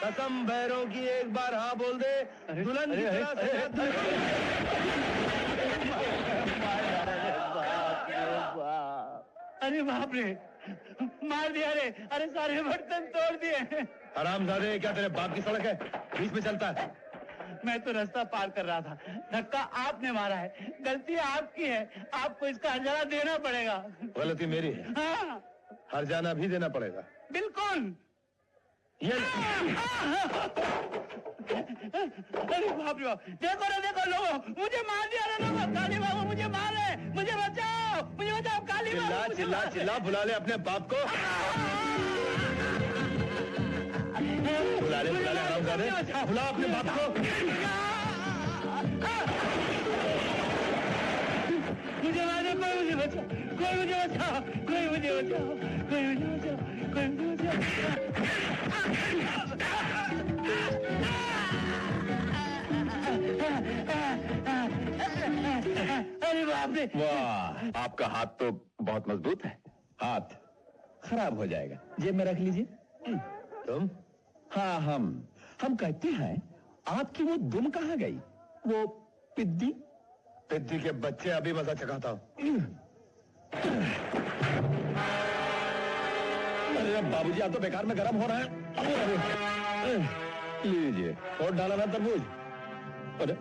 कसम भैरों की एक बार हाँ बोल दे, दुल्हन की तरह अरे बाप रे, मार दिया रे। अरे सारे बर्तन तोड़ दिए। हरामजादे, क्या तेरे बाप की सड़क है, बीच में चलता है? मैं तो रास्ता पार कर रहा था, धक्का आपने मारा है, गलती आपकी है, आपको इसका हर्जाना देना पड़ेगा। गलती मेरी है? हाँ हर्जाना भी देना पड़ेगा। बिल्कुल। ये अरे बाप रे बाप, देखो रे देखो लोगों, मुझे मार दिया रे लोगों, काली बाबू मुझे मारे, मुझे बचाओ, काली बाबू। चिल्ला चिल्ला बुला ले अपने बाप को, बुला ले हरामजादे, बुला अपने बाप को। मुझे मारे, कोई मुझे बचाओ, कोई मुझे बचाओ, कोई मुझे बचाओ, कोई मुझे बचाओ, कोई मुझे बचाओ। अरे बाप रे। वाह, आपका हाथ तो बहुत मजबूत है। हाथ खराब हो जाएगा, जेब में रख लीजिए। तुम? हाँ, हम कहते हैं आपकी वो दुम कहाँ गई, वो पिद्दी? पिद्दी के बच्चे, अभी मजा चखाता हूं। अरे बाबूजी, आप तो बेकार में गर्म हो रहा है। लीजिए, और डाला ना तरबूज। अरे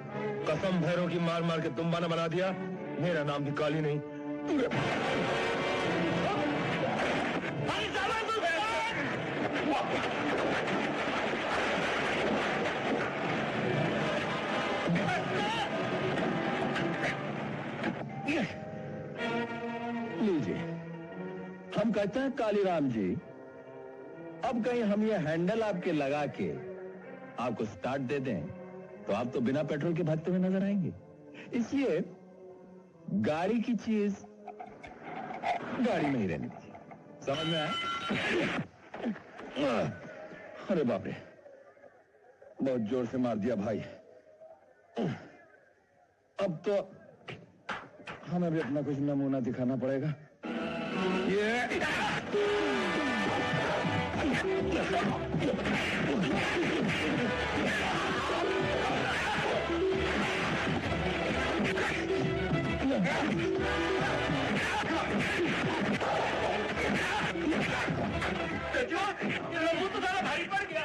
कसम भैरों की मार मार के तुम्बाना बना दिया, मेरा नाम भी काली नहीं। लीजिए, हम कहते हैं कालीराम जी, अब कहीं हम ये हैंडल आपके लगा के आपको स्टार्ट दे दें तो आप तो बिना पेट्रोल के भागते हुए नजर आएंगे। इसलिए गाड़ी की चीज गाड़ी में ही रहनी चाहिए, समझ में आया? अरे बाप रे, बहुत जोर से मार दिया भाई। अब तो हमें भी अपना कुछ नमूना दिखाना पड़ेगा। ये तो सारा भारी पड़ गया।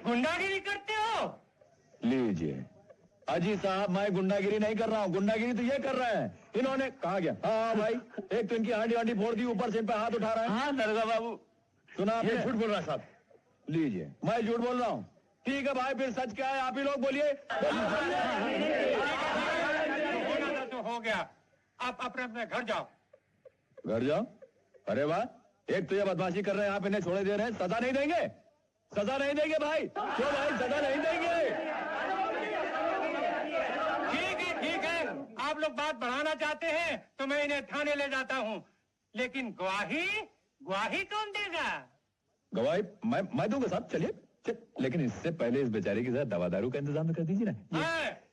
गुंडागिरी करते हो? लीजिए अजी साहब, मैं गुंडागिरी नहीं कर रहा हूँ, गुंडागिरी तो ये कर रहे हैं। इन्होंने कहा गया, हाँ भाई, एक तो इनकी हांडी फोड़ दी, ऊपर से इन पे हाथ उठा रहे हैं। हाँ दरगाह बाबू, सुना आपने? झूठ बोल रहा है साहब। लीजिए, मैं झूठ बोल रहा हूँ। ठीक है भाई, फिर सच क्या है आप ही लोग बोलिए। तो हो गया, आप अपने अपने घर जाओ। घर जाओ? अरे वाह, एक तो ये बदमाशी कर रहे हैं आप, इन्हें छोड़े दे रहे हैं, सजा नहीं देंगे? सजा नहीं देंगे भाई? क्यों भाई, सजा नहीं देंगे? ठीक है, आप लोग बात बढ़ाना चाहते हैं तो मैं इन्हें थाने ले जाता हूँ, लेकिन गवाही कौन देगा? गवाही मैं दूंगा साहब, चलिए लेकिन इससे पहले इस बेचारे की जरा दवा दारू का इंतजाम कर दीजिए ना।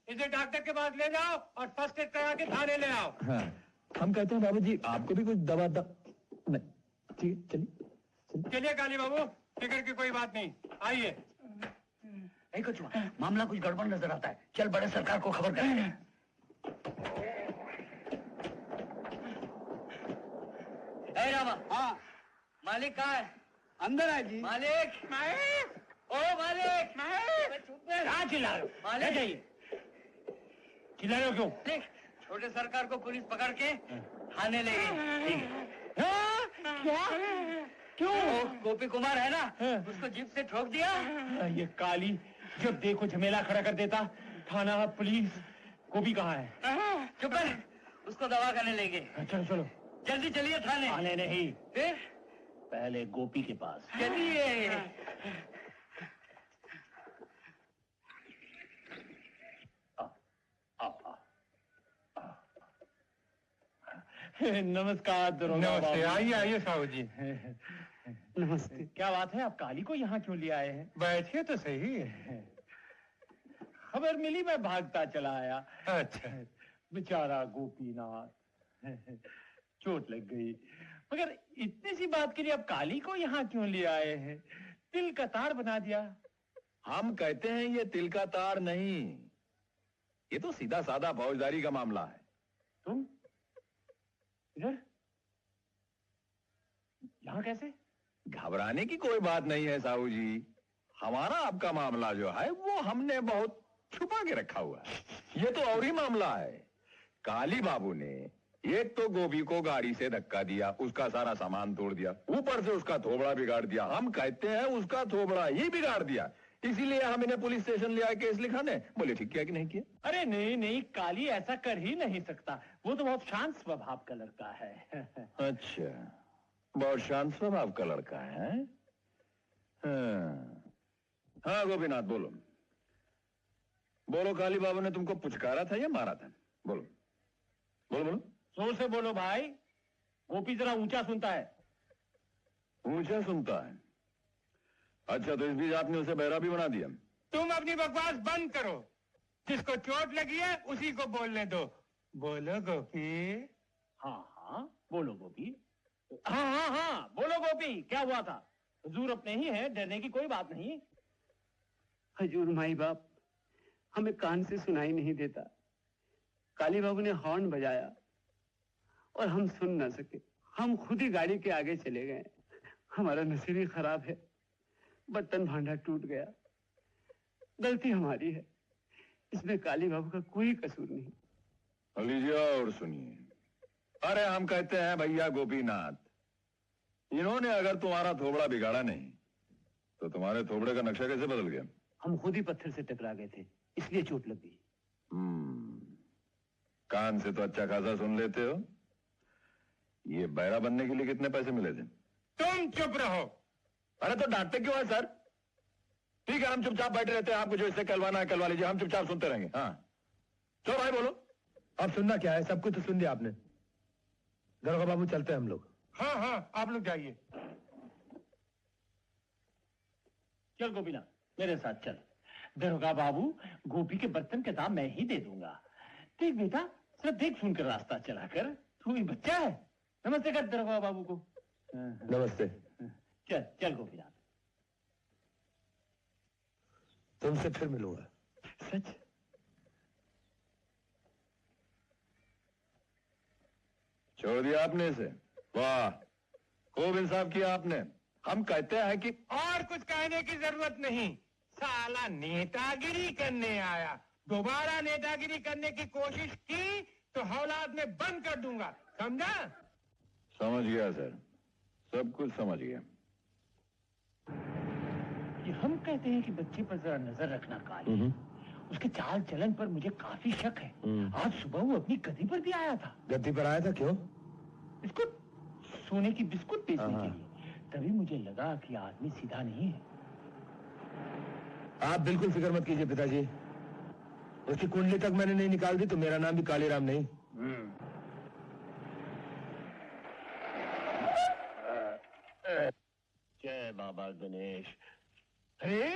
इसे डॉक्टर के पास ले जाओ और फर्स्ट एड करा के थाने ले आओ। हाँ, हम कहते हैं बाबूजी आपको भी कुछ दवा नहीं, ठीक है चलिए काली बाबू, फिक्र की कोई बात नहीं, आइए। कुछ मामला कुछ गड़बड़ नजर आता है, चल बड़े सरकार को खबर करें। रामा, हाँ मालिक कहाँ है? अंदर है जी। मालिक, ओ मालिक, कहाँ चिल्ला रहे हो? मालिक जाइए। चिल्ला रहे हो क्यों? मालिक, छोटे सरकार को पुलिस पकड़ के थाने ले गई। क्या? क्यों? गोपी कुमार है ना, उसको जीप से ठोक दिया। ये काली जब देखो झमेला खड़ा कर देता, थाना पुलिस। गोपी कहाँ है? चुप है, उसको दवा करने ले गए। चलो चलो, जल्दी चलिए थाने। थाने नहीं, फिर पहले गोपी के पास। चलिए। नमस्कार दरोगा नमस्ते, बाबू। आइए आइए साहू जी। नमस्ते। क्या बात है, आप काली को यहाँ क्यों ले आए हैं? बैठिए तो सही। खबर मिली, मैं भागता चला आया। अच्छा। बेचारा गोपीनाथ, चोट लग गई। मगर इतनी सी बात के लिए आप काली को यहाँ क्यों ले आए हैं? तिल का तार बना दिया। हम कहते हैं ये तिल का तार नहीं, ये तो सीधा साधा फौजदारी का मामला है। तुम इधर यहाँ कैसे? घबराने की कोई बात नहीं है साहू जी। हमारा आपका मामला जो है वो हमने बहुत छुपा के रखा हुआ है। ये तो और ही मामला है। काली बाबू ने एक तो गोभी को गाड़ी से धक्का दिया, उसका सारा सामान तोड़ दिया, ऊपर से उसका थोबड़ा बिगाड़ दिया। हम कहते हैं उसका थोबड़ा ही बिगाड़ दिया, इसीलिए हम इन्हें पुलिस स्टेशन ले आए केस लिखाने। बोले ठीक किया कि नहीं किया? अरे नहीं नहीं, काली ऐसा कर ही नहीं सकता। वो तो बहुत शांत स्वभाव का लड़का है। अच्छा, बहुत शांत स्वभाव का लड़का है। हाँ गोपीनाथ, बोलो बोलो, काली बाबू ने तुमको पुचकारा था या मारा था? बोलो बोलो बोलो। जोर से बोलो भाई, गोपी जरा ऊंचा सुनता है। ऊंचा सुनता है? अच्छा, तो इस बीच आपने उसे बहरा भी बना दिया? तुम अपनी बकवास बंद करो। जिसको चोट लगी है उसी को बोलने दो। बोलो गोपी। हाँ हाँ बोलो गोपी। हाँ हाँ हाँ बोलो गोपी, क्या हुआ था? हुजूर अपने ही है, डरने की कोई बात नहीं। हजूर माई बाप, हमें कान से सुनाई नहीं देता। काली बाबू ने हॉर्न बजाया और हम सुन न सके। हम खुद ही गाड़ी के आगे चले गए। हमारा नसीब ही खराब है, बर्तन भांडा टूट गया। गलती हमारी है, इसमें काली बाबू का कोई कसूर नहीं। लीजिए और सुनिए। अरे हम कहते हैं भैया गोपीनाथ, इन्होंने अगर तुम्हारा थोबड़ा बिगाड़ा नहीं तो तुम्हारे थोबड़े का नक्शा कैसे बदल गया? हम खुद ही पत्थर से टकरा गए थे, इसलिए चोट लग गई। कान से तो अच्छा खासा सुन लेते हो। ये बहरा बनने के लिए कितने पैसे मिले थे? तुम चुप रहो। अरे तो डांटते क्यों है सर? ठीक है, हम चुपचाप बैठे रहते हैं। आपको जो इससे कहलवाना है कहलवा लीजिए, हम चुपचाप सुनते रहेंगे। हाँ चलो भाई बोलो। अब सुनना क्या है? सब कुछ तो सुन लिया आपने। दरोगा बाबू चलते हैं हम लोग। हाँ हाँ आप लोग जाइए। चल गोपीनाथ, मेरे साथ चल। दरोगा बाबू, गोपी के बर्तन का दाम मैं ही दे दूंगा। देख बेटा, सिर्फ देख सुन कर रास्ता चला कर। तू ही बच्चा है। नमस्ते कर दरोगा बाबू को। नमस्ते। चल चल गोपीनाथ। तुमसे फिर मिलूंगा। सच? छोड़ दिया आपने इसे? वाह, खूब इंसाफ किया आपने। हम कहते हैं कि और कुछ कहने की जरूरत नहीं। साला नेतागिरी करने आया। दोबारा नेतागिरी करने की कोशिश की तो हौलाद में बंद कर दूंगा, समझा? समझ गया सर, सब कुछ समझ गया। ये हम कहते हैं कि बच्चे पर जरा नजर रखना काली। उसके चाल चलन पर मुझे काफी शक है। आज सुबह वो अपनी गद्दी पर भी आया था। गद्दी पर आया था? क्यों? बिस्कुट, सोने की बिस्कुट बेचने के लिए। तभी मुझे लगा कि आदमी सीधा नहीं है। आप बिल्कुल फिक्र मत कीजिए पिताजी। उसकी कुंडली तक मैंने नहीं निकाल दी तो मेरा नाम भी कालीराम नहीं। जय बाबा गणेश। अरे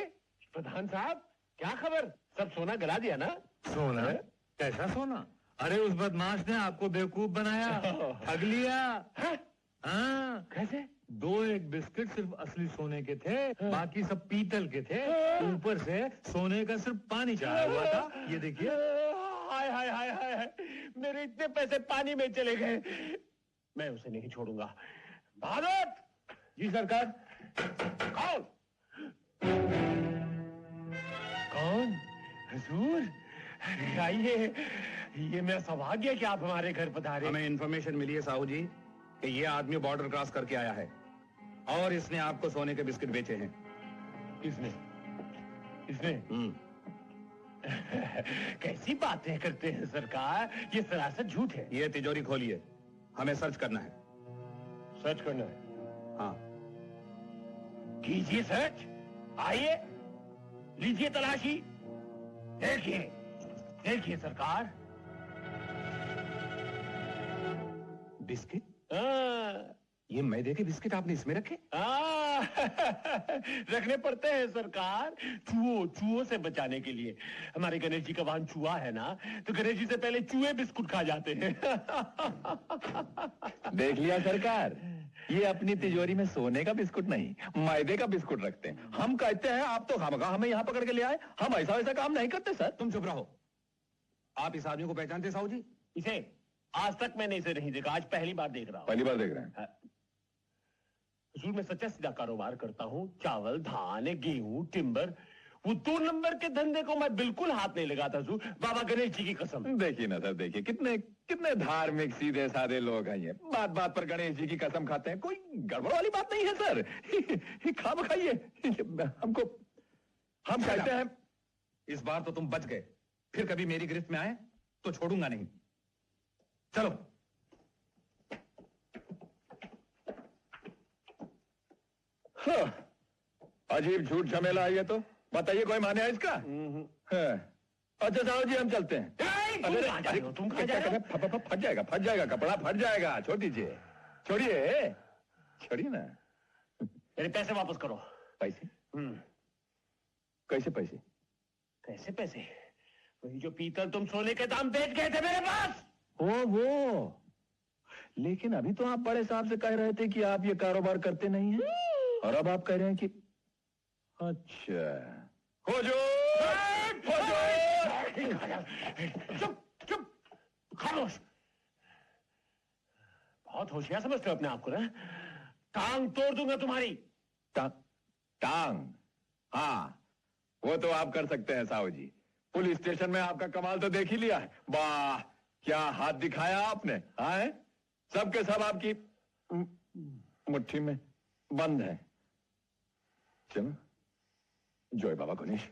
प्रधान साहब, क्या खबर? सब सोना गिरा दिया ना? सोना? कैसा सोना? अरे उस बदमाश ने आपको बेवकूफ बनाया, ठग लिया। हाँ। कैसे? 2-1 बिस्किट सिर्फ असली सोने के थे, बाकी सब पीतल के थे। ऊपर से सोने का सिर्फ पानी चढ़ा हुआ था। ये देखिए। हाय हाय हाय हाय, मेरे इतने पैसे पानी में चले गए। मैं उसे नहीं छोड़ूंगा। भारत! जी सरकार। कौन? कौन? हुजूर, अरे आइए। ये मेरा सौभाग्य है कि आप हमारे घर पधारे। हमें इन्फॉर्मेशन मिली है साहू जी कि ये आदमी बॉर्डर क्रॉस करके आया है और इसने आपको सोने के बिस्किट बेचे हैं। इसने? कैसी बातें करते हैं सरकार, ये सरासर झूठ है। ये तिजोरी खोलिए, हमें सर्च करना है। सर्च करना है? हाँ। कीजिए सर्च। आइए, लीजिए तलाशी। देखिए देखिए सरकार। बिस्किट? हाँ। ये मैदे के बिस्किट आपने इसमें रखे? रखने पड़ते हैं सरकार, चूहों से बचाने के लिए। हमारे गणेश जी का वाहन चूहा है ना, तो गणेश जी से पहले चूहे बिस्कुट खा जाते हैं। देख लिया सरकार, ये अपनी तिजोरी में सोने का बिस्कुट नहीं, मैदे का बिस्कुट रखते हैं। हम कहते हैं आप तो खामखा हमें यहाँ पकड़ के ले आए। हम ऐसा वैसा काम नहीं करते सर। तुम चुप रहो। आप इस आदमी को पहचानते साहू जी? इसे आज तक मैंने इसे नहीं देखा, आज पहली बार देख रहा हूँ। पहली बार देख रहे हैं? हुजूर, मैं सच्चा सीधा कारोबार करता हूँ। चावल, धान, गेहूं, टिम्बर, वो 2 नंबर के धंधे को मैं बिल्कुल हाथ नहीं लगाता हुजूर, बाबा गणेश जी की कसम। देखिए ना सर, देखिए कितने कितने धार्मिक सीधे साधे लोग हैं ये। बात बात पर गणेश जी की कसम खाते हैं। कोई गड़बड़ वाली बात नहीं है सर। खाम खाइए हमको। हम कहते हैं इस बार तो तुम बच गए, फिर कभी मेरी गिरफ्त में आए तो छोड़ूंगा नहीं। चलो। हाँ, अजीब झूठ झमेला है ये तो। बताइए कोई माने है इसका? हाँ। अच्छा साहब जी, हम चलते हैं। तुम कहाँ जा रहे हो? फट जाएगा कपड़ा फट जाएगा। छोड़ दीजिए, छोड़िए ना। मेरे पैसे वापस करो। पैसे? कैसे पैसे? कैसे पैसे? वही जो पीतल तुम सोने के दाम बेच गए थे मेरे पास। वो लेकिन अभी तो आप बड़े साहब से कह रहे थे कि आप ये कारोबार करते नहीं हैं, और अब आप कह रहे हैं कि अच्छा। हो जो चुप खामोश। बहुत होशियार समझते हो अपने आप को ना। टांग तोड़ दूंगा तुम्हारी। टांग? हाँ, वो तो आप कर सकते हैं साहू जी। पुलिस स्टेशन में आपका कमाल तो देख ही लिया है। वाह, क्या हाथ दिखाया आपने। हाँ, सबके सब आपकी मुट्ठी में बंद है। चलो, जय बाबा गणेश।